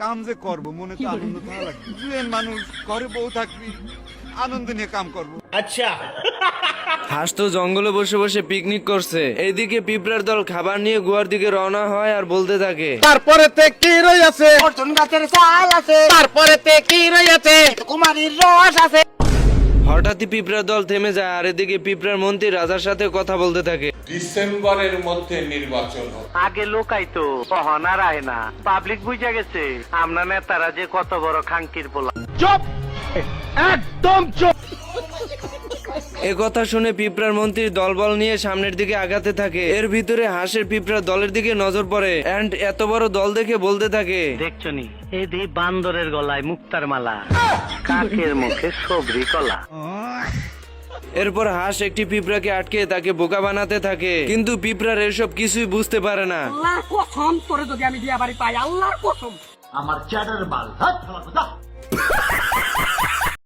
কাম যে করব মনে তো আনন্দ থাকা লাগবে। জুয়েন মানুষ ঘরে বউ থাকবি, আনন্দ নিয়ে কাম করব। হাঁস তো জঙ্গলে বসে বসে পিকনিক করছে, এইদিকে পিঁপড়ার দল খাবার নিয়ে গুহার দিকে রওনা হয় আর বলতে থাকে, তারপরে কি রয়েছে অর্জুন গাছের চাল আছে, তারপরে কি রয়েছে কুমারীর রস আছে। হঠাৎই পিঁপড়ার দল থেমে যায় আর এদিকে পিঁপড়ার মন্ত্রী রাজার সাথে কথা বলতে থাকে। ডিসেম্বরের মধ্যে নির্বাচন হবে। আগে লোকাইতো কহন আর আয় না, পাবলিক বুঝা গেছে আমরা নেতারা যে কত বড় খাঙ্কির পোলা। এ কথা শুনে পিঁপড়ার মন্ত্রীর দলবল নিয়ে সামনের দিকে আগাতে থাকে। এর ভিতরে হাঁসের পিঁপড়ার দলের দিকে নজর পড়ে এন্ড এত বড় দল দেখে বলতে থাকে, দেখছো নি এই দি বান্দরের গলায় মুক্তার মালা, কাকের মুখে সবরি কলা। এরপর হাঁস একটি পিঁপড়াকে আটকে তাকে বোকা বানাতে থাকে, কিন্তু পিঁপড়ার এসব কিছুই বুঝতে পারে না। আল্লাহর কসম তোরে যদি আমি দিয়া বাড়ি পাই, আল্লাহর কসম। আমার চ্যাটার বাল, হাত